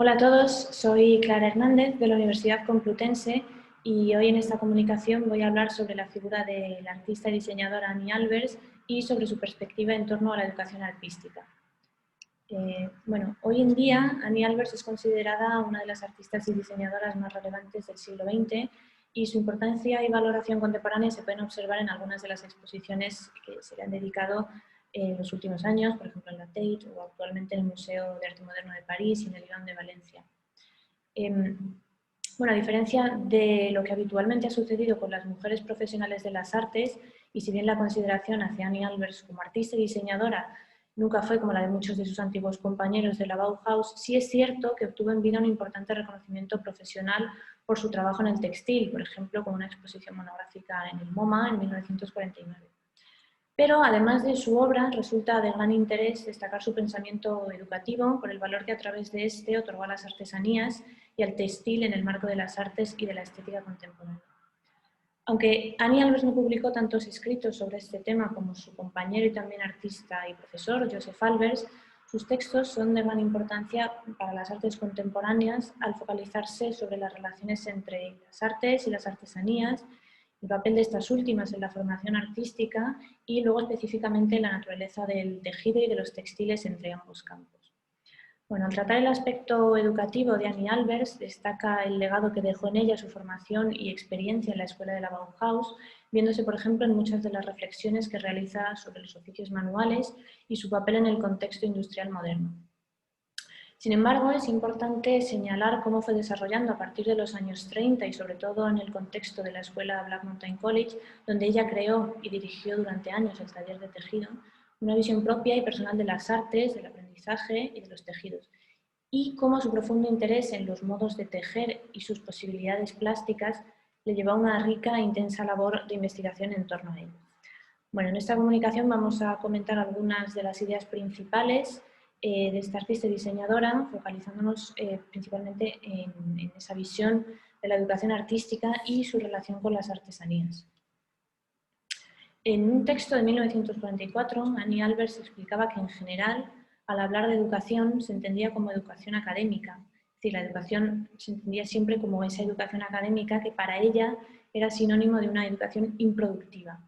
Hola a todos, soy Clara Hernández de la Universidad Complutense y hoy en esta comunicación voy a hablar sobre la figura de la artista y diseñadora Annie Albers y sobre su perspectiva en torno a la educación artística. Hoy en día Annie Albers es considerada una de las artistas y diseñadoras más relevantes del siglo XX y su importancia y valoración contemporánea se pueden observar en algunas de las exposiciones que se le han dedicado en los últimos años, por ejemplo en la Tate o actualmente en el Museo de Arte Moderno de París y en el Lion de Valencia. A diferencia de lo que habitualmente ha sucedido con las mujeres profesionales de las artes, y si bien la consideración hacia Annie Albers como artista y diseñadora nunca fue como la de muchos de sus antiguos compañeros de la Bauhaus, sí es cierto que obtuvo en vida un importante reconocimiento profesional por su trabajo en el textil, por ejemplo, con una exposición monográfica en el MoMA en 1949. Pero además de su obra, resulta de gran interés destacar su pensamiento educativo por el valor que a través de este otorgó a las artesanías y al textil en el marco de las artes y de la estética contemporánea. Aunque Annie Albers no publicó tantos escritos sobre este tema como su compañero y también artista y profesor, Joseph Albers, sus textos son de gran importancia para las artes contemporáneas al focalizarse sobre las relaciones entre las artes y las artesanías, el papel de estas últimas en la formación artística y luego específicamente la naturaleza del tejido y de los textiles entre ambos campos. Al tratar el aspecto educativo de Annie Albers, destaca el legado que dejó en ella su formación y experiencia en la escuela de la Bauhaus, viéndose, por ejemplo, en muchas de las reflexiones que realiza sobre los oficios manuales y su papel en el contexto industrial moderno. Sin embargo, es importante señalar cómo fue desarrollando a partir de los años 30 y sobre todo en el contexto de la escuela Black Mountain College, donde ella creó y dirigió durante años el taller de tejido, una visión propia y personal de las artes, del aprendizaje y de los tejidos, y cómo su profundo interés en los modos de tejer y sus posibilidades plásticas le llevó a una rica e intensa labor de investigación en torno a ello. En esta comunicación vamos a comentar algunas de las ideas principales de esta artista y diseñadora, focalizándonos principalmente en esa visión de la educación artística y su relación con las artesanías. En un texto de 1944, Annie Albers explicaba que en general, al hablar de educación, se entendía como educación académica. Es decir, la educación se entendía siempre como esa educación académica que para ella era sinónimo de una educación improductiva.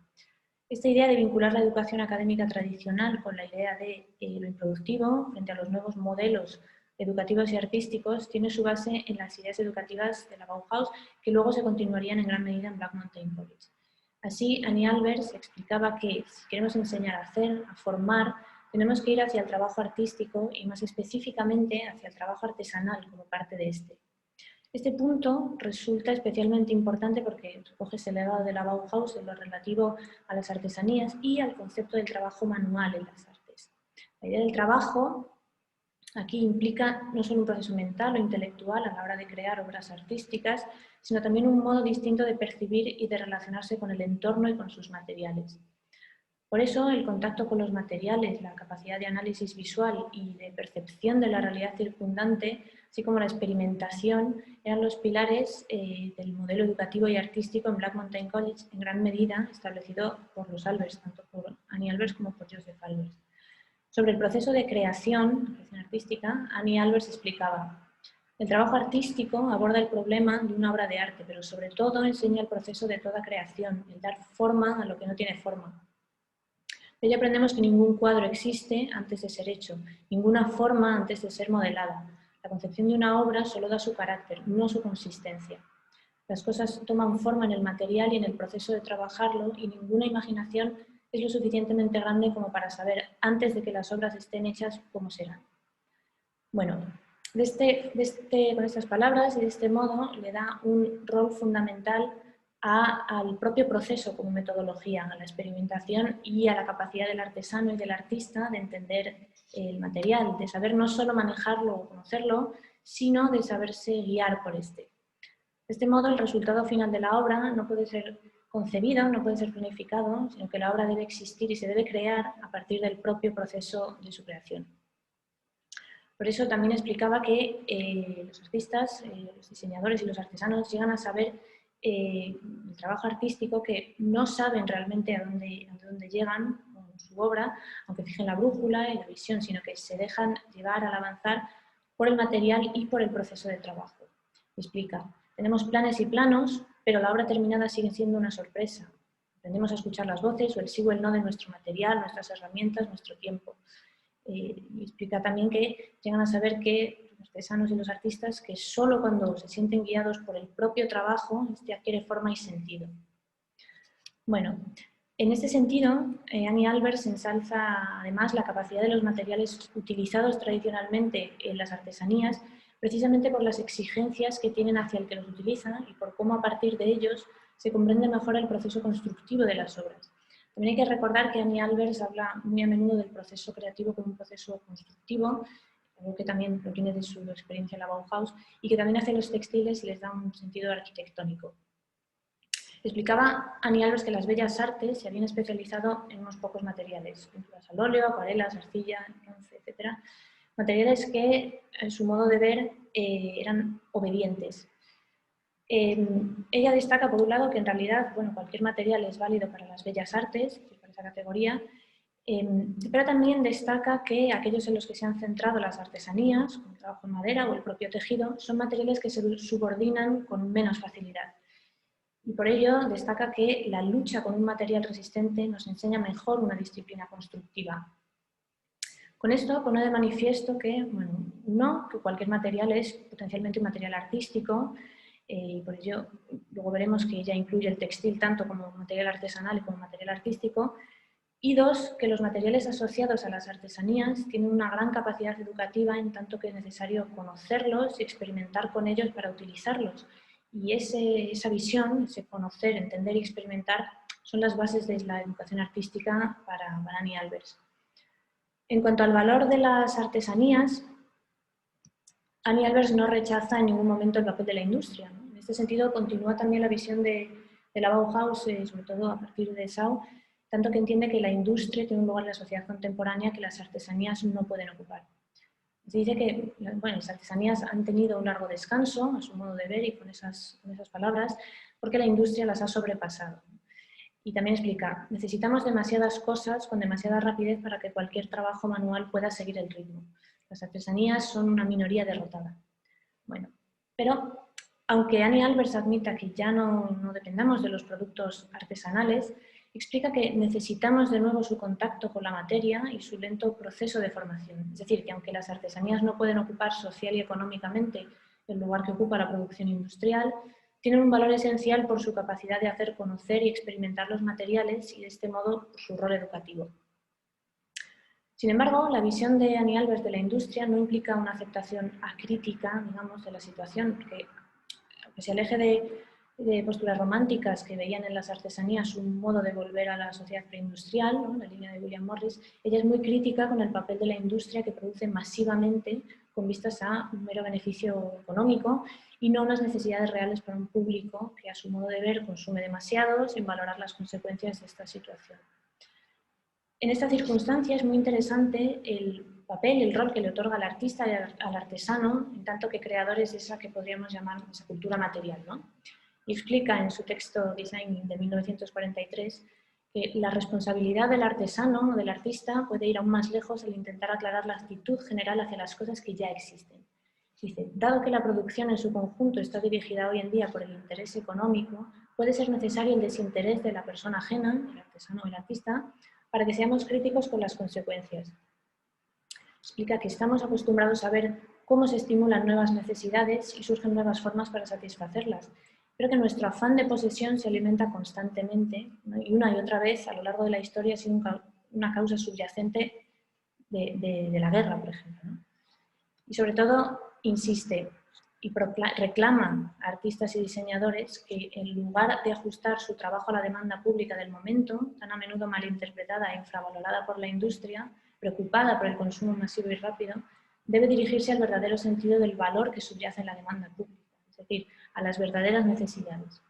Esta idea de vincular la educación académica tradicional con la idea de lo improductivo frente a los nuevos modelos educativos y artísticos tiene su base en las ideas educativas de la Bauhaus que luego se continuarían en gran medida en Black Mountain College. Así, Annie Albers explicaba que si queremos enseñar a hacer, a formar, tenemos que ir hacia el trabajo artístico y más específicamente hacia el trabajo artesanal como parte de este. Este punto resulta especialmente importante porque recoge ese legado de la Bauhaus en lo relativo a las artesanías y al concepto del trabajo manual en las artes. La idea del trabajo aquí implica no solo un proceso mental o intelectual a la hora de crear obras artísticas, sino también un modo distinto de percibir y de relacionarse con el entorno y con sus materiales. Por eso, el contacto con los materiales, la capacidad de análisis visual y de percepción de la realidad circundante, así como la experimentación, eran los pilares del modelo educativo y artístico en Black Mountain College, en gran medida establecido por los Albers, tanto por Annie Albers como por Joseph Albers. Sobre el proceso de creación artística, Annie Albers explicaba: el trabajo artístico aborda el problema de una obra de arte, pero sobre todo enseña el proceso de toda creación, el dar forma a lo que no tiene forma. De ello aprendemos que ningún cuadro existe antes de ser hecho, ninguna forma antes de ser modelada. La concepción de una obra solo da su carácter, no su consistencia. Las cosas toman forma en el material y en el proceso de trabajarlo y ninguna imaginación es lo suficientemente grande como para saber antes de que las obras estén hechas cómo serán. Con estas palabras y de este modo le da un rol fundamental al propio proceso como metodología, a la experimentación y a la capacidad del artesano y del artista de entender el material, de saber no solo manejarlo o conocerlo, sino de saberse guiar por este. De este modo, el resultado final de la obra no puede ser concebido, no puede ser planificado, sino que la obra debe existir y se debe crear a partir del propio proceso de su creación. Por eso también explicaba que los artistas, los diseñadores y los artesanos llegan a saber el trabajo artístico que no saben realmente a dónde llegan con su obra, aunque fijen la brújula y la visión, sino que se dejan llevar al avanzar por el material y por el proceso de trabajo. Explica, tenemos planes y planos, pero la obra terminada sigue siendo una sorpresa. Aprendemos a escuchar las voces o el sí o el no de nuestro material, nuestras herramientas, nuestro tiempo. Y explica también que llegan a saber que los artesanos y los artistas que solo cuando se sienten guiados por el propio trabajo, este adquiere forma y sentido. Bueno, en este sentido, Annie Albers ensalza además la capacidad de los materiales utilizados tradicionalmente en las artesanías, precisamente por las exigencias que tienen hacia el que los utiliza y por cómo a partir de ellos se comprende mejor el proceso constructivo de las obras. También hay que recordar que Annie Albers habla muy a menudo del proceso creativo como un proceso constructivo, algo que también proviene de su experiencia en la Bauhaus y que también hace los textiles y les da un sentido arquitectónico. Explicaba Annie Albers que las bellas artes se habían especializado en unos pocos materiales, pinturas al óleo, acuarelas, arcilla, bronce, etc. Materiales que, en su modo de ver, eran obedientes. Ella destaca, por un lado, que en realidad cualquier material es válido para las bellas artes, para esa categoría, pero también destaca que aquellos en los que se han centrado las artesanías, como el trabajo en madera o el propio tejido, son materiales que se subordinan con menos facilidad. Y por ello destaca que la lucha con un material resistente nos enseña mejor una disciplina constructiva. Con esto pone de manifiesto que, que cualquier material es potencialmente un material artístico, y por ello luego veremos que ella incluye el textil tanto como material artesanal y como material artístico, y dos, que los materiales asociados a las artesanías tienen una gran capacidad educativa en tanto que es necesario conocerlos y experimentar con ellos para utilizarlos. Y esa visión, ese conocer, entender y experimentar son las bases de la educación artística para Annie Albers. En cuanto al valor de las artesanías, Annie Albers no rechaza en ningún momento el papel de la industria, ¿no? En este sentido, continúa también la visión de la Bauhaus, sobre todo a partir de Sau, tanto que entiende que la industria tiene un lugar en la sociedad contemporánea que las artesanías no pueden ocupar. Se dice que las artesanías han tenido un largo descanso, a su modo de ver y con esas palabras, porque la industria las ha sobrepasado. Y también explica, necesitamos demasiadas cosas con demasiada rapidez para que cualquier trabajo manual pueda seguir el ritmo. Las artesanías son una minoría derrotada. Bueno, pero aunque Annie Albers admita que ya no dependamos de los productos artesanales, explica que necesitamos de nuevo su contacto con la materia y su lento proceso de formación. Es decir, que aunque las artesanías no pueden ocupar social y económicamente el lugar que ocupa la producción industrial, tienen un valor esencial por su capacidad de hacer conocer y experimentar los materiales y de este modo su rol educativo. Sin embargo, la visión de Annie Albers de la industria no implica una aceptación acrítica, digamos, de la situación, porque aunque se aleje de posturas románticas que veían en las artesanías un modo de volver a la sociedad preindustrial, ¿no?, la línea de William Morris, ella es muy crítica con el papel de la industria que produce masivamente con vistas a un mero beneficio económico y no unas necesidades reales para un público que a su modo de ver consume demasiado sin valorar las consecuencias de esta situación. En esta circunstancia es muy interesante el papel, el rol que le otorga al artista y al artesano, en tanto que creadores de esa que podríamos llamar esa cultura material, ¿no? Y explica en su texto Design de 1943 que la responsabilidad del artesano o del artista puede ir aún más lejos al intentar aclarar la actitud general hacia las cosas que ya existen. Dice, dado que la producción en su conjunto está dirigida hoy en día por el interés económico, puede ser necesario el desinterés de la persona ajena, el artesano o el artista, para que seamos críticos con las consecuencias. Explica que estamos acostumbrados a ver cómo se estimulan nuevas necesidades y surgen nuevas formas para satisfacerlas, pero que nuestro afán de posesión se alimenta constantemente, ¿no?, y una y otra vez a lo largo de la historia ha sido una causa subyacente de la guerra, por ejemplo, ¿no? Y sobre todo insiste y reclama a artistas y diseñadores que en lugar de ajustar su trabajo a la demanda pública del momento, tan a menudo malinterpretada e infravalorada por la industria, preocupada por el consumo masivo y rápido, debe dirigirse al verdadero sentido del valor que subyace en la demanda pública, es decir, a las verdaderas necesidades.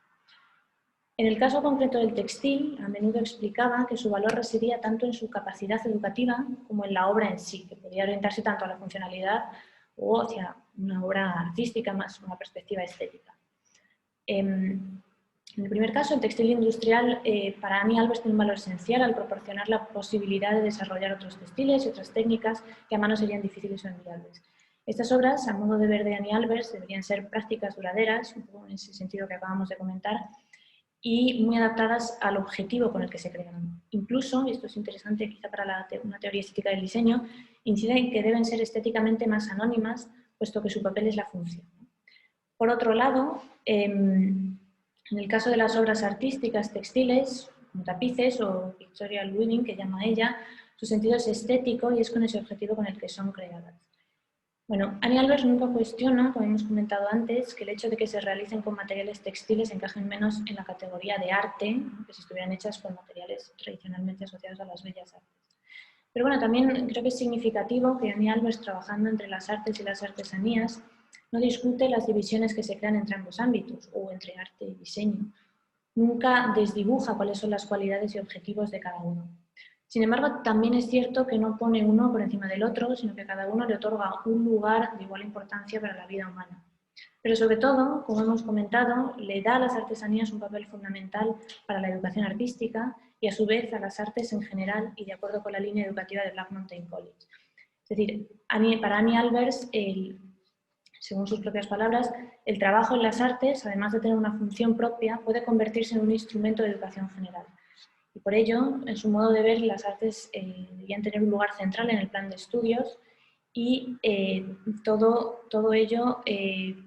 En el caso concreto del textil, a menudo explicaba que su valor residía tanto en su capacidad educativa como en la obra en sí, que podía orientarse tanto a la funcionalidad o hacia una obra artística, más una perspectiva estética. En el primer caso, el textil industrial para Annie Albers tiene un valor esencial al proporcionar la posibilidad de desarrollar otros textiles y otras técnicas que a mano serían difíciles o inviables. Estas obras, a modo de ver de Annie Albers, deberían ser prácticas duraderas, un poco en ese sentido que acabamos de comentar, y muy adaptadas al objetivo con el que se crean. Incluso, y esto es interesante quizá para una teoría estética del diseño, incide en que deben ser estéticamente más anónimas, puesto que su papel es la función. Por otro lado, en el caso de las obras artísticas textiles, como tapices o pictorial weaving, que llama ella, su sentido es estético y es con ese objetivo con el que son creadas. Bueno, Annie Albers nunca cuestiona, como hemos comentado antes, que el hecho de que se realicen con materiales textiles encajen menos en la categoría de arte, ¿no?, que si estuvieran hechas con materiales tradicionalmente asociados a las bellas artes. Pero bueno, también creo que es significativo que Annie Albers, trabajando entre las artes y las artesanías, no discute las divisiones que se crean entre ambos ámbitos, o entre arte y diseño. Nunca desdibuja cuáles son las cualidades y objetivos de cada uno. Sin embargo, también es cierto que no pone uno por encima del otro, sino que cada uno le otorga un lugar de igual importancia para la vida humana. Pero sobre todo, como hemos comentado, le da a las artesanías un papel fundamental para la educación artística y a su vez a las artes en general y de acuerdo con la línea educativa de Black Mountain College. Es decir, para Annie Albers, según sus propias palabras, el trabajo en las artes, además de tener una función propia, puede convertirse en un instrumento de educación general. Y por ello, en su modo de ver, las artes debían tener un lugar central en el plan de estudios y todo ello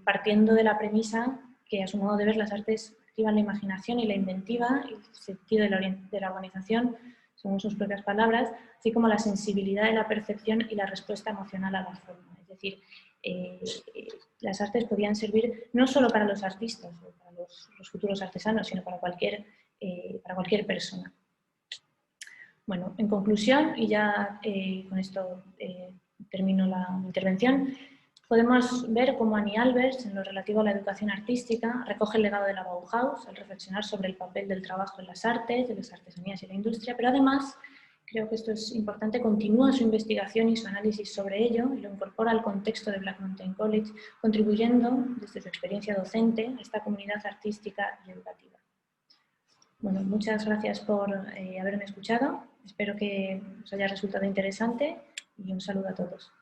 partiendo de la premisa que, a su modo de ver, las artes activan la imaginación y la inventiva y el sentido de la organización, según sus propias palabras, así como la sensibilidad de la percepción y la respuesta emocional a la forma. Es decir, las artes podían servir no solo para los artistas o para los futuros artesanos, sino para cualquier persona. Bueno, en conclusión, y ya con esto termino la intervención, podemos ver cómo Annie Albers, en lo relativo a la educación artística, recoge el legado de la Bauhaus al reflexionar sobre el papel del trabajo en las artes, de las artesanías y la industria, pero además, creo que esto es importante, continúa su investigación y su análisis sobre ello y lo incorpora al contexto de Black Mountain College, contribuyendo, desde su experiencia docente, a esta comunidad artística y educativa. Bueno, muchas gracias por haberme escuchado. Espero que os haya resultado interesante y un saludo a todos.